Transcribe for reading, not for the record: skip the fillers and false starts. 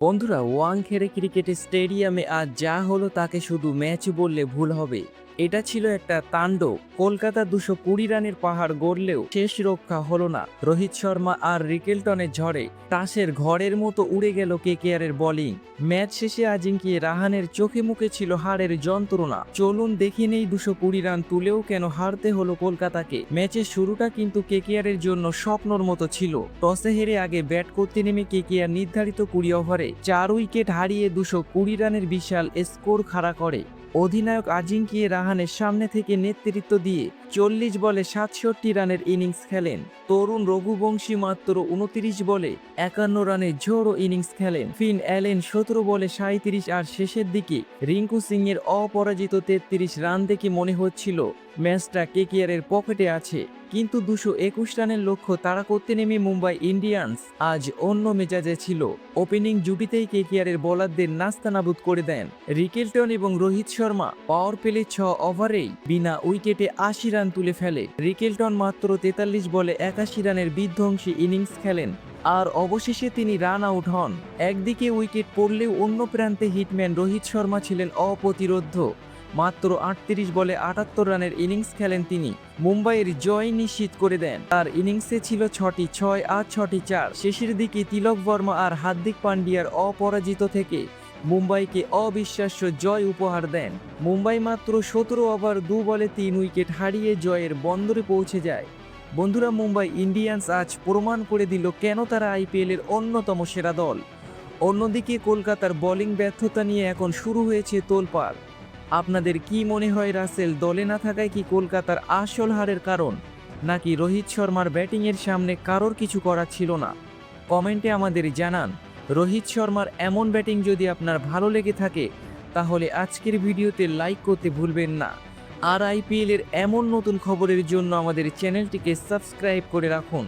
বন্ধুরা, ওয়াংখেড়ে ক্রিকেট স্টেডিয়ামে আজ যা হলো তাকে শুধু ম্যাচ বললে ভুল হবে। এটা ছিল একটা তাণ্ডব। কলকাতা ২২০ রানের পাহাড় গড়লেও শেষ রক্ষা হলো না। রোহিত শর্মা আর রিকেলটনের ঝড়ে তাসের ঘরের মতো উড়ে গেল কেকেআরের বোলিং। ম্যাচ শেষে আজিঙ্কিয়া রাহানের চোখে মুখে ছিল হারের যন্ত্রণা। চলুন দেখে নেই ২২০ রান তুলেও কেন হারতে হলো কলকাতাকে। ম্যাচের শুরুটা কিন্তু কেকেআরের জন্য স্বপ্নর মতো ছিল। টসে হেরে আগে ব্যাট করতে নেমে কেকেআর নির্ধারিত ২০ ওভারে ৪ উইকেট হারিয়ে ২২০ রানের বিশাল স্কোর খাড়া করে। অধিনায়ক আজিঙ্কিয়া রাহানের সামনে থেকে নেতৃত্ব দিয়ে ৪০ বলে ৬৭ রানের ইনিংস খেলেন। তরুণ রঘুবংশী মাত্র ২৯ বলে ৫১ রানের ঝোড়ো ইনিংস খেলেন। ফিন অ্যালেন ১৭ বলে ৩৭ আর শেষের দিকে রিঙ্কু সিং এর অপরাজিত ৩৩ রান দেখে মনে হচ্ছিল ম্যাচটা কেকেআরের পকেটে আছে। কিন্তু ২২১ রানের লক্ষ্য তাড়া করতে নেমে মুম্বাই ইন্ডিয়ান্স আজ অন্য মেজাজে ছিল। ওপেনিং জুটিতেই কেকেআরের বোলারদের নাস্তানাবুদ করে দেন রিকেলটন এবং রোহিত শর্মা। পাওয়ার প্লে ৬ ওভারেই বিনা উইকেটে ৮০ রান তুলে ফেলে। রিকেলটন মাত্র ৪৩ বলে ৮১ রানের বিধ্বংসী ইনিংস খেলেন আর অবশেষে তিনি রান আউট হন। একদিকে উইকেট পড়লেও অন্য প্রান্তে হিটম্যান রোহিত শর্মা ছিলেন অপ্রতিরোধ্য। মাত্র ৩৮ বলে ৭৮ রানের ইনিংস খেলেন তিনি। মুম্বাইয়ের জয় নিশ্চিত করে দেন। তার ইনিংসে ছিল ৬টি ৬ আর ৬টি ৪। শেষের দিকে তিলক বর্মা আর হার্দিক পান্ডিয়ার অপরাজিত থেকে মুম্বাইকে অবিশ্বাস্য জয় উপহার দেন। মুম্বাই মাত্র ১৭ ওভার ২ বলে ৩ উইকেট হারিয়ে জয়ের বন্দরে পৌঁছে যায়। বন্ধুরা, মুম্বাই ইন্ডিয়ান্স আজ প্রমাণ করে দিল কেন তারা আইপিএলের অন্যতম সেরা দল। অন্যদিকে কলকাতার বোলিং ব্যর্থতা নিয়ে এখন শুরু হয়েছে তোলপাড়। আপনাদের কি মনে হয়, রাসেল দলে না থাকায় কি কলকাতার আসল হারের কারণ, নাকি রোহিত শর্মার ব্যাটিংয়ের সামনে কারোর কিছু করার ছিল না? কমেন্টে আমাদের জানান। রোহিত শর্মার এমন ব্যাটিং যদি আপনার ভালো লেগে থাকে তাহলে আজকের ভিডিওতে লাইক করতে ভুলবেন না। আর আইপিএলের এমন নতুন খবরের জন্য আমাদের চ্যানেলটিকে সাবস্ক্রাইব করে রাখুন।